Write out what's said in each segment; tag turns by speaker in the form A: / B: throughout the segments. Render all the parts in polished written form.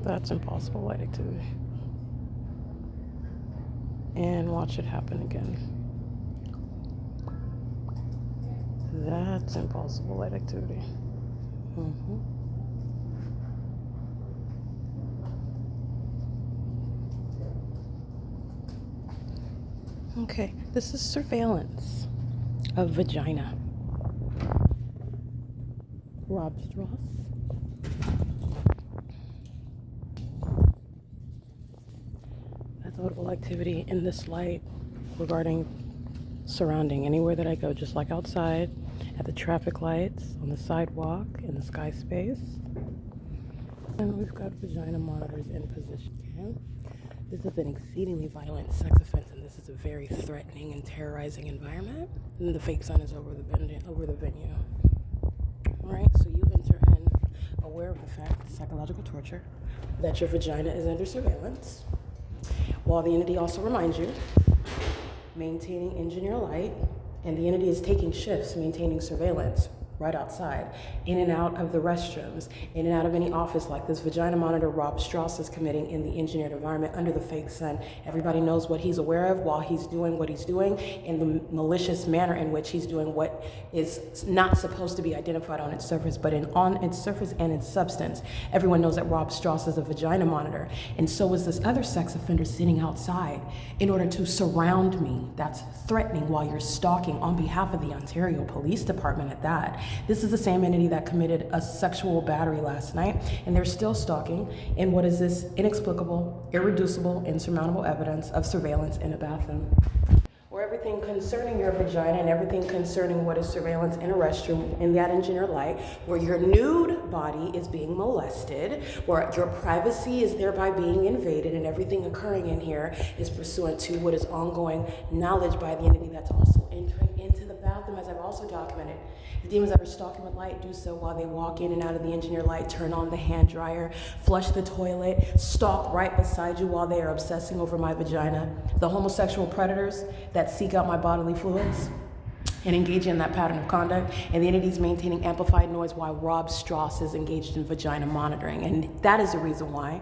A: That's impossible light activity. And watch it happen again. That's impossible light activity. Okay, this is surveillance of vagina. Rob Strauss. That's audible activity in this light regarding surrounding anywhere that I go, just like outside, at the traffic lights, on the sidewalk, in the sky space. And we've got vagina monitors in position. Okay? This is an exceedingly violent sex offense, and this is a very threatening and terrorizing environment. And the fake sun is over the venue. All right, so you enter in aware of the fact, psychological torture, that your vagina is under surveillance, while the entity also reminds you, maintaining engineer light, and the entity is taking shifts, maintaining surveillance right outside, in and out of the restrooms, in and out of any office like this vagina monitor Rob Strauss is committing in the engineered environment under the fake sun. Everybody knows what he's aware of while he's doing what he's doing in the malicious manner in which he's doing what is not supposed to be identified on its surface, but on its surface and its substance. Everyone knows that Rob Strauss is a vagina monitor, and so is this other sex offender sitting outside in order to surround me. That's threatening while you're stalking on behalf of the Ontario Police Department at that. This is the same entity that committed a sexual battery last night, and they're still stalking in what is this inexplicable, irreducible, insurmountable evidence of surveillance in a bathroom. Or everything concerning your vagina and everything concerning what is surveillance in a restroom in that engineer light, where your nude body is being molested, where your privacy is thereby being invaded, and everything occurring in here is pursuant to what is ongoing knowledge by the entity that's also entering into the bathroom, as I've also documented. The demons that are stalking with light do so while they walk in and out of the engineer light, turn on the hand dryer, flush the toilet, stalk right beside you while they are obsessing over my vagina. The homosexual predators that seek out my bodily fluids and engage in that pattern of conduct, and the entities maintaining amplified noise while Rob Strauss is engaged in vagina monitoring. And that is the reason why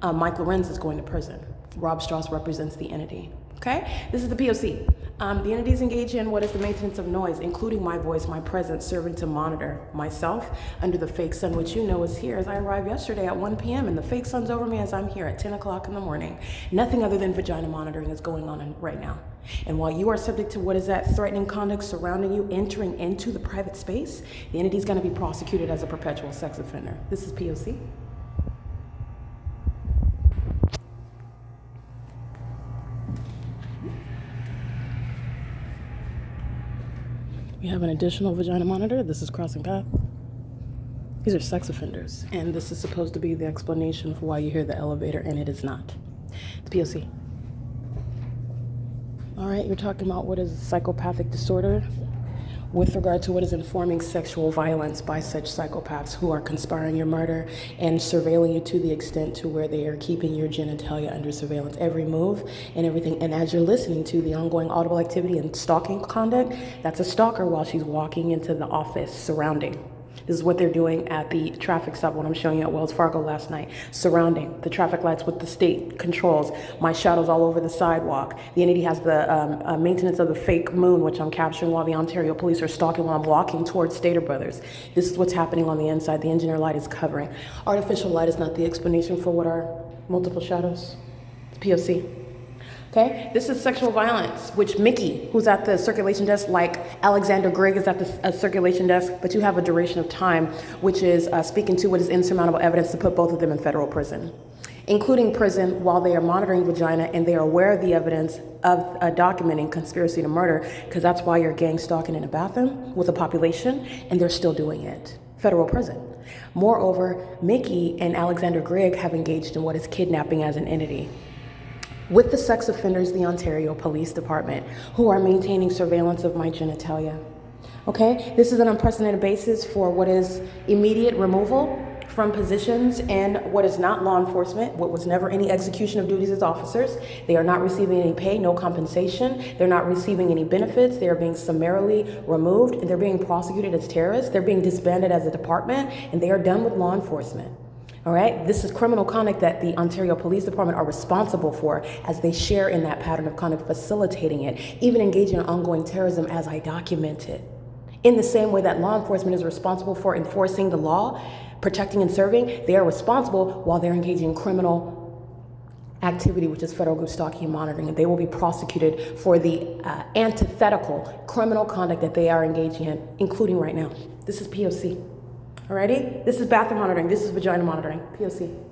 A: Mike Lorenz is going to prison. Rob Strauss represents the entity. Okay, this is the P.O.C. The entities engage in what is the maintenance of noise, including my voice, my presence, serving to monitor myself under the fake sun, which you know is here as I arrived yesterday at 1 p.m. and the fake sun's over me as I'm here at 10 o'clock in the morning. Nothing other than vagina monitoring is going on right now. And while you are subject to what is that threatening conduct surrounding you, entering into the private space, the entity is going to be prosecuted as a perpetual sex offender. This is P.O.C. We have an additional vagina monitor. This is crossing path. These are sex offenders, and this is supposed to be the explanation for why you hear the elevator, and it is not. It's POC. All right, you're talking about what is psychopathic disorder with regard to what is informing sexual violence by such psychopaths who are conspiring your murder and surveilling you to the extent to where they are keeping your genitalia under surveillance, every move and everything. And as you're listening to the ongoing audible activity and stalking conduct, that's a stalker while she's walking into the office surrounding. This is what they're doing at the traffic stop, what I'm showing you at Wells Fargo last night, surrounding the traffic lights with the state controls, my shadows all over the sidewalk. The entity has the maintenance of the fake moon, which I'm capturing while the Ontario police are stalking while I'm walking towards Stater Brothers. This is what's happening on the inside. The engineer light is covering. Artificial light is not the explanation for what are multiple shadows. It's POC. Okay, this is sexual violence, which Mickey, who's at the circulation desk, like Alexander Gregg is at the circulation desk, but you have a duration of time, which is speaking to what is insurmountable evidence to put both of them in federal prison, including prison while they are monitoring vagina and they are aware of the evidence of documenting conspiracy to murder, because that's why you're gang stalking in a bathroom with a population, and they're still doing it. Federal prison. Moreover, Mickey and Alexander Gregg have engaged in what is kidnapping as an entity with the sex offenders, the Ontario Police Department, who are maintaining surveillance of my genitalia. Okay, this is an unprecedented basis for what is immediate removal from positions and what is not law enforcement, what was never any execution of duties as officers. They are not receiving any pay, no compensation. They're not receiving any benefits. They are being summarily removed, and they're being prosecuted as terrorists. They're being disbanded as a department, and they are done with law enforcement. All right, this is criminal conduct that the Ontario Police Department are responsible for, as they share in that pattern of conduct, facilitating it, even engaging in ongoing terrorism as I documented. In the same way that law enforcement is responsible for enforcing the law, protecting and serving, they are responsible while they're engaging in criminal activity, which is federal group stalking and monitoring, and they will be prosecuted for the antithetical criminal conduct that they are engaging in, including right now. This is POC. Alrighty? This is bathroom monitoring. This is vagina monitoring. POC.